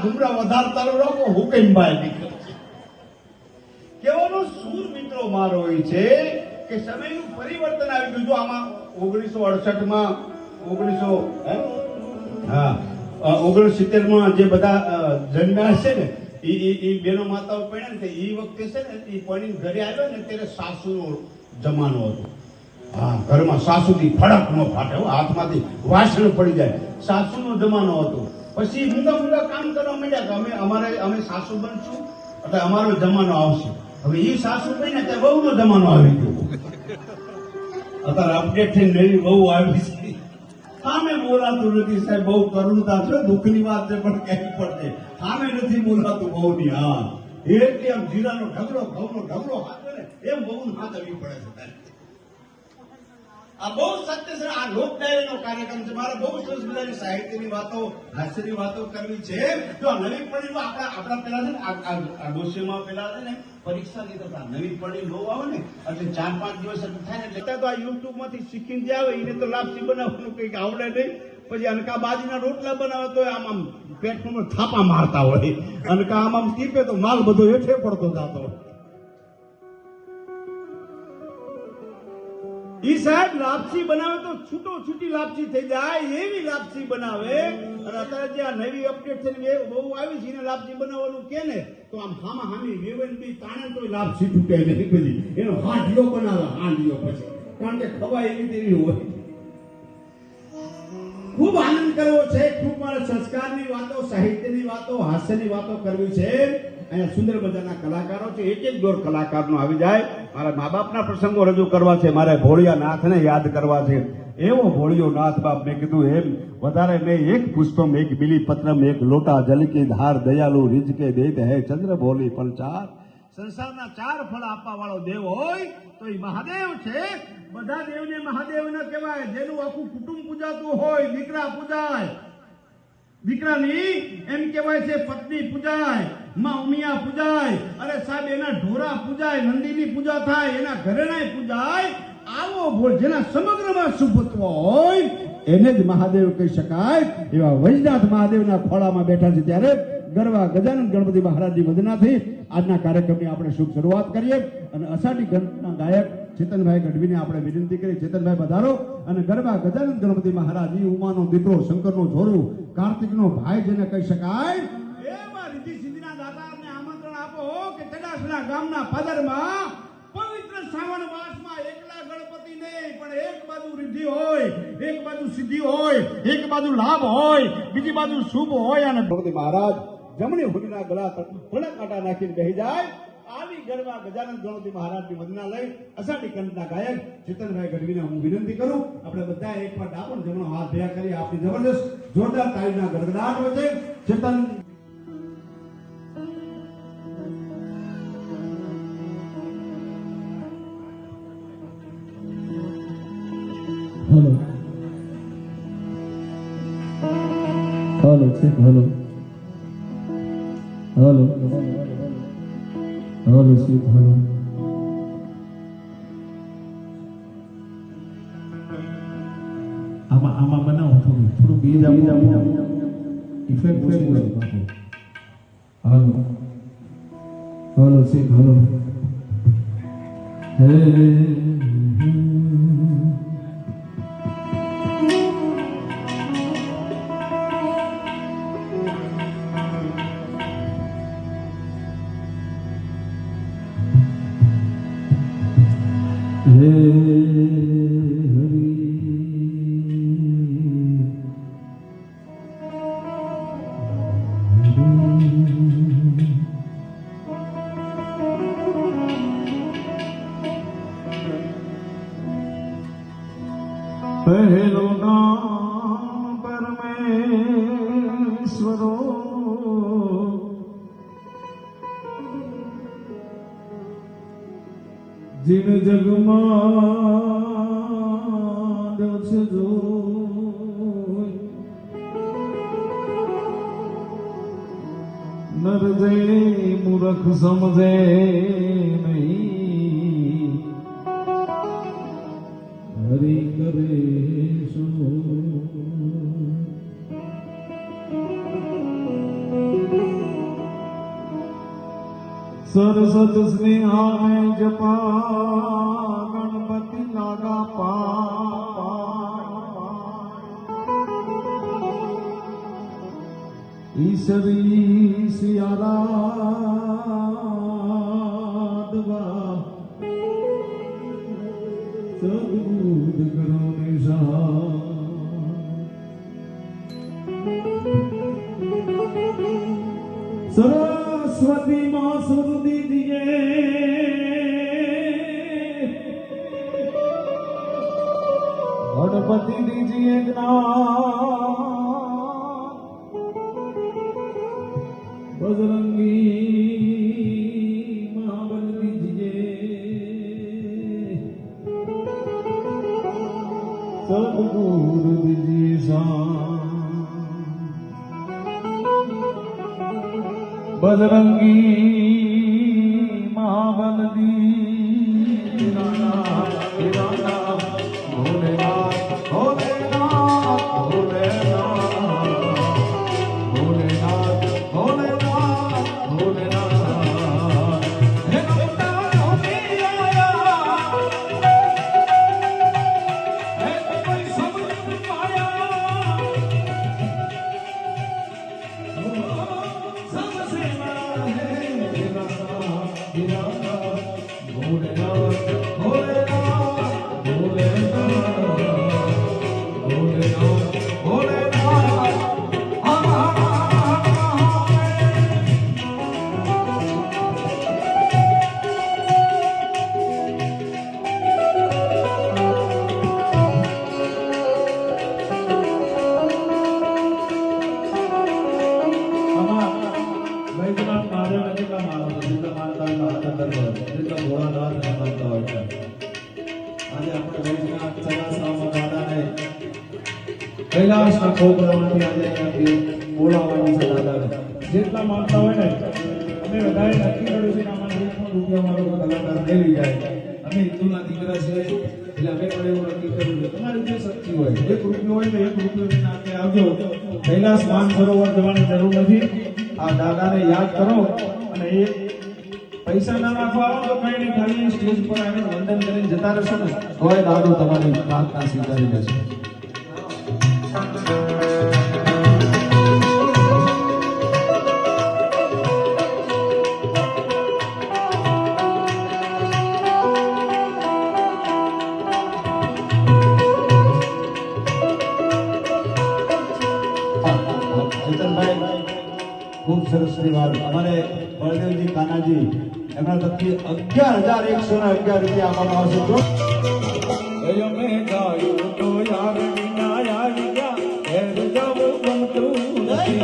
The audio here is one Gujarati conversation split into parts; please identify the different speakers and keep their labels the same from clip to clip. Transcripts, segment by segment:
Speaker 1: ઘુમરા વધારતા રહો હુકમ બાય નીકળે છે. કેવાનો સૂર મિત્રો મારો હોય છે કે સમયનું પરિવર્તન આવી ગયું. જો આમાં 1968 માં 1969 જે બધા જન્મ્યા છે ને એ બેનો માતાઓ પડ્યા ને એ વખતે છે ને એ પડીને ઘરે આવ્યો ને ત્યારે સાસુનો જમાનો હતો. હા, ઘરમાં સાસુથી ફડક ન ફાટે, હાથમાંથી વાસણ પડી જાય, સાસુનો જમાનો હતો. પછી મૂંગા કામ કરવા માંડ્યા કે અમે સાસુ બનશું એટલે અમારો જમાનો આવશે. હવે એ સાસુ બન્યા ત્યાં વહુનો જમાનો આવી ગયો. અત્યારે અપડેટ થઈને નવી વહુ આવી છે. સામે બોલાતું નથી સાહેબ, બહુ કરુણતા છે, દુઃખની વાત છે પણ કહેવી પડશે. સામે નથી બોલાતું બહુની. હા, એટલે આમ જીરાનો ઢગલો ઘઉંનો ઢગલો હાથ ને એમ બહુ હાથ આવી પડે છે. આ બહુ સત્ય છે. આ લોક ડાયરીનો કાર્યક્રમ છે. મારે બહુ સરસ મજાની સાહિત્યની વાતો, હાસ્યની વાતો કરવી છે. જો આ નવી પડીમાં આપણા પેલા છે ને આ ડોસીમાં પેલા છે ને પરીક્ષા લીધા નવી પડી લો આવે ને એટલે 4-5 દિવસ થાય ને એટલે તો આ યુટ્યુબ માંથી શીખીને જે આવે એને તો લાપસી બનાવવાનું કઈક આવડે નહીં. પછી અનકા બાજીના રોટલા બનાવે તો આમ પેટમાં થાપા મારતા હોય, અનકા આમ ટીપે તો માલ બધો હેઠે પડતો જતો હોય. ઈ સાહેબ લાપસી બનાવે તો છૂટી લાપસી થઈ જાય એવી લાપસી બનાવે. અને અત્યારે જે આ નવી અપડેટ થઈને બહુ આવી છે એને લાપસી બનાવવાનું કે ને તો આમ હામી વેવન બી તાણે તો લાપસી તૂટે નહીં. બધી એનો હાંડિયો બનાવે, હાંડિયો પછી કારણ કે ખવાય એવી તેવી હોય. ખૂબ આનંદ કરવો છે, ખૂબ મારે સંસ્કારની વાતો, સાહિત્યની વાતો, હાસ્યની વાતો કરવી છે. અહીંયા સુંદર મજાના કલાકારો છે, એક દોર કલાકારનો આવી જાય. મારા મા બાપના પ્રસંગો રજૂ કરવા છે, મારે ભોળિયા નાથને યાદ કરવા છે. એવો ભોળિયો નાથ બાપ મેં કીધું એમ વધારે નહીં. એક પુષ્પમ એક બિલી પત્રમ એક લોટા જલ કી ધાર દયાલુ રીજ કે દેત હે ચંદ્ર ભોલી પણ ચાર. સંસારના 4 ફળ આપવા વાળો દેવ હોય તો એ મહાદેવ છે. બધા દેવને મહાદેવ ન કહેવાય. જેનું આખું કુટુંબ પૂજાતું હોય, દીકરા પૂજાય, દીકરાની એમ કહેવાય છે પત્ની પૂજાય, માં ઉમિયા પૂજાય, અરે સાહેબ એના ઢોરા પૂજાય, નંદીની પૂજા થાય, એના ઘરેણાય પૂજાય. આવો ભોળ જેના સમગ્રમાં શુભત્વ હોય એને જ મહાદેવ કહી શકાય. એવા વૈજનાથ મહાદેવના ખોળામાં બેઠા છે ત્યારે ગરવા ગજાનંદ ગણપતિ મહારાજની વંદનાથી આજના કાર્યક્રમની આપણે શુભ શરૂઆત કરીએ. અને અષાઢી ગણના ગાયક ચેતનભાઈ ગઢવીને આપણે વિનંતી કરી, ચેતનભાઈ પધારો. અને ગરવા ગજાનંદ ગણપતિ મહારાજ ઉમાનો દીકરો, શંકરનો છોરો, કાર્તિકનો ભાઈ જેને કહી શકાય એવા રીતિ સિદ્ધિના દાતારને આમંત્રણ આપો કે ચડાસણા ગામના પાદરમાં પવિત્ર શ્રાવણ માસમાં એકલા ગણપતિ નહીં પણ એક બાજુ રિદ્ધિ હોય, એક બાજુ સિદ્ધિ હોય, એક બાજુ લાભ હોય, બીજી બાજુ શુભ હોય. અને ગણપતિ મહારાજ જમણી હોડીના ગળા પર થોડા કાંટા નાખીને બેસી જાય. આવી ગરવા ગજાનંદ ગણપતિ મહારાજની વંદના લઈ અષાઢી કંઠના ગાયક ચેતનભાઈ ગઢવીને હું વિનંતી કરું આપણે બધા એકવાર ડાબો જમણો હાથ ભેગા કરી આપણી જબરદસ્ત જોરદાર તાળીના ગડગડાટ વચ્ચે Chetan
Speaker 2: hello check hello hello hello check hello આમાં બનાવો થોડું બીજ ઇફેક્ટ ઓછી હોય બાપુ. हेलो हेलो चेक हेलो हे पहलो नाम परमेश्वरो जिन जगમાં દેવ છે જો નર જય મૂર્ખ સમજે નહીં હરિ કરે શું સરસત સ્નેહાને જપા ગણપતિ લાગા પા ઈશ્વરી સિયારાધવા સદબુદ્ધ કરો નિશા सरस्वती माँ सुरदि दिए गणपति दीजिए ज्ञान बजरंगी महाबल दीजिए सदगुरु दीजिए शान बजरंगी महाबलदी भोलेनाथ भोलेनाथ भोलेनाथ भोलेनाथ भोलेनाथ भोलेनाथ हे नमता होती आया हे कोई समझ पाया सबसे बड़ा है भोलेनाथ भोलेनाथ भोलेनाथ भोलेनाथ વૈદ્યનાથ મહાદેવને જેટલા માનો છો, જેટલા માનતા હોય એટલા હાથ અંદર કરો, જેટલા ભોળાનાથને માનતા હોય એટલા. આજે આપણે વૈદ્યનાથ ચરાસરામાં દાદાને કૈલાસના ખોખરામાંથી આજે અહીંયાથી બોલાવવાનું છે દાદાને. જેટલા માનતા હોય ને અમે બધાએ નક્કી કર્યું છે કે આમાં 1 પણ રૂપિયા મારો કોઈ કલાકાર નહીં લઈ જાય. અમે હિન્દુના દીકરા છે એટલે અમે પણ એવું નક્કી કર્યું છે. તમારી જે શક્તિ હોય 1 રૂપિયો હોય તો 1 રૂપિયો લઈને આપણે આવજો. કૈલાસ માનસરોવર જવાની જરૂર નથી. આ દાદાને યાદ કરો અને એ પૈસા ના નાખવા આવો તો કઈ નહીં, ખાલી સ્ટેજ પર આવીને વંદન કરીને જતા રહેશો ને તોય દાદો તમારી પ્રાર્થના સ્વીકારી લેશે. ચેતનભાઈ ખૂબ સરસ ની વાત. અમારે બળદેવજી કાનાજી એમના તરફથી 11,111 રૂપિયા આપવામાં આવશે. મેં ગાયું તો યાર વિના આવી ગયા ઘેર જવું ગમતું નથી.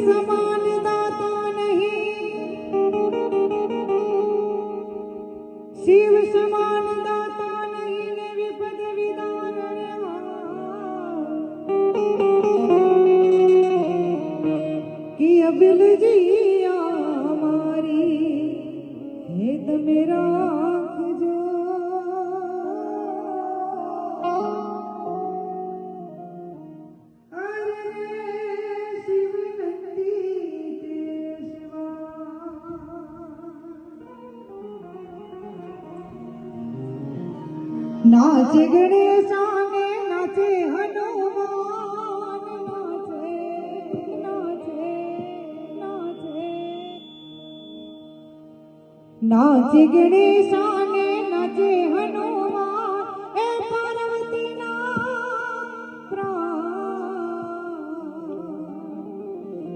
Speaker 3: समान दाता नहीं, शिव समान दाता नहीं ने विपद विदान कि अबिल जिया मारी हेत मेरा जो नाचे गणेशाने नाचे हनुमान नाचे नाचे नाचे नाचे गणेशाने नाचे हनुमान ए पार्वती ना प्राण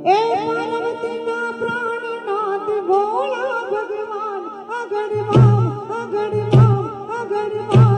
Speaker 3: ए पार्वती ना प्राणनाथ भोला भगवान अगड़वाम अगड़वाम अगड़वाम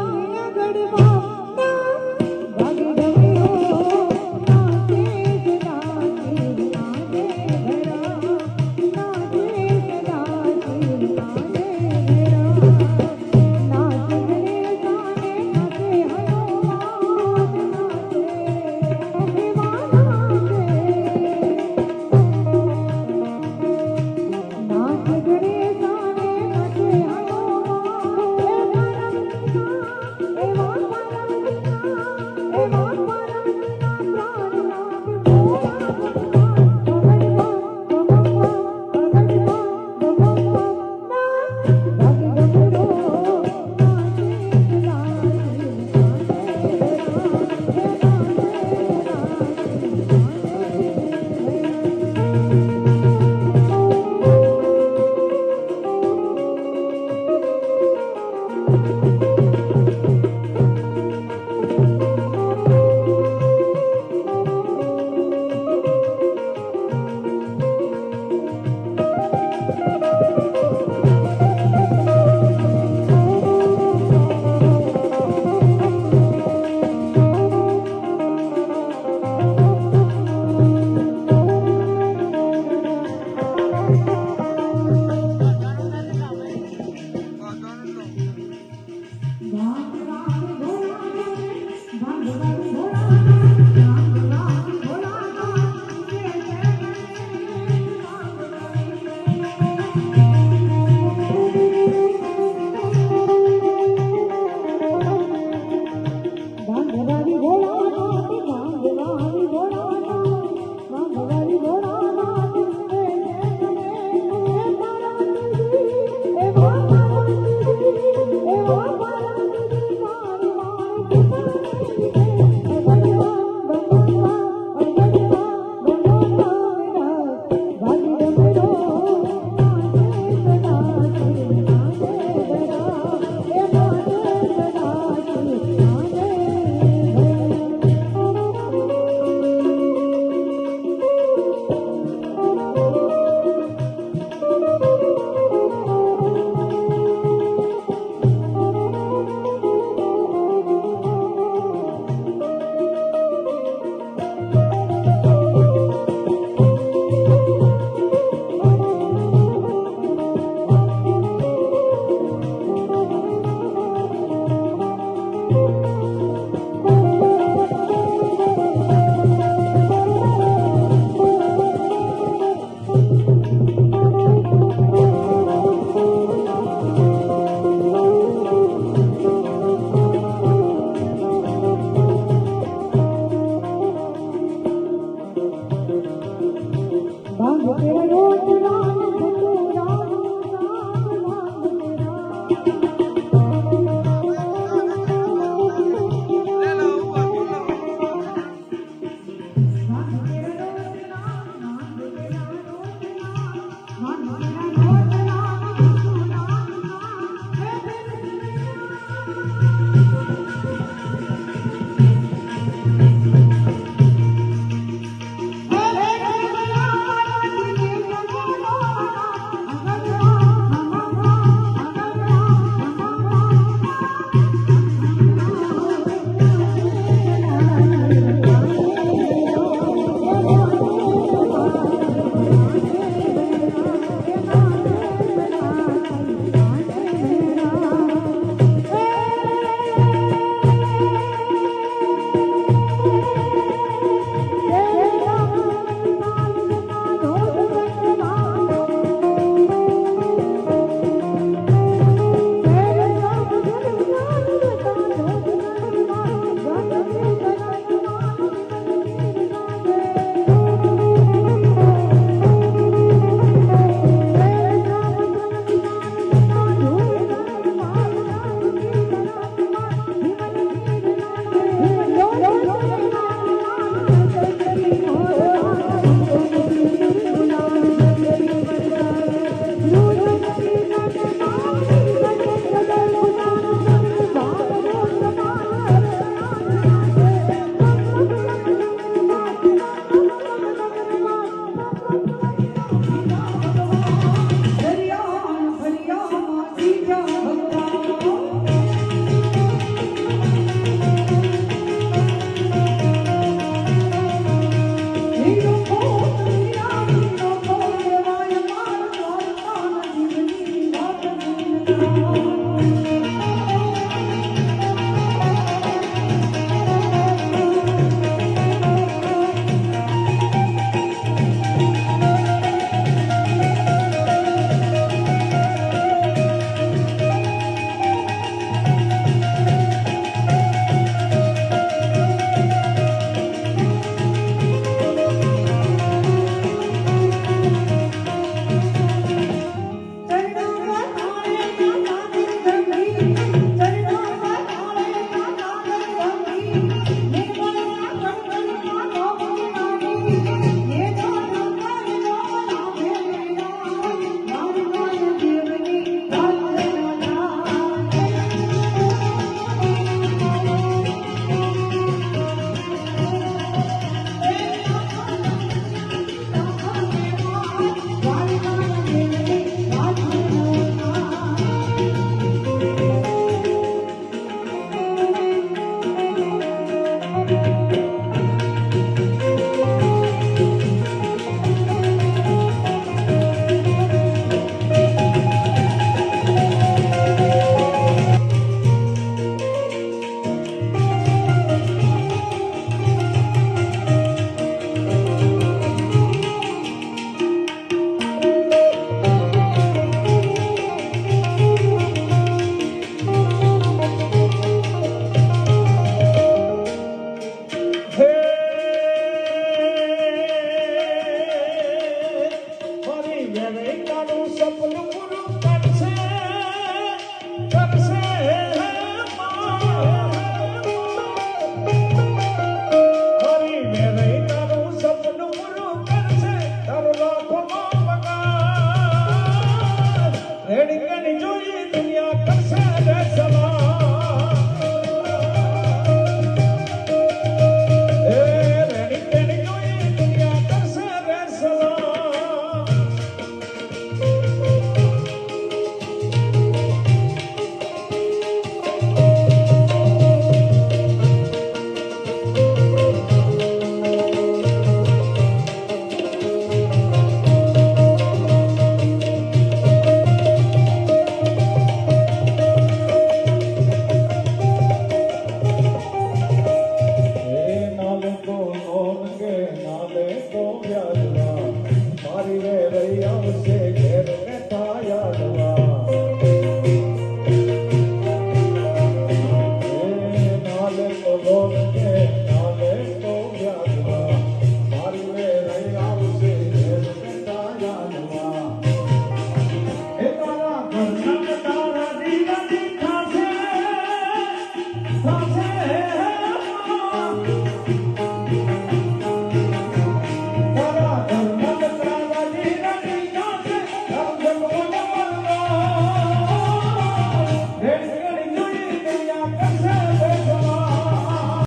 Speaker 2: સાથે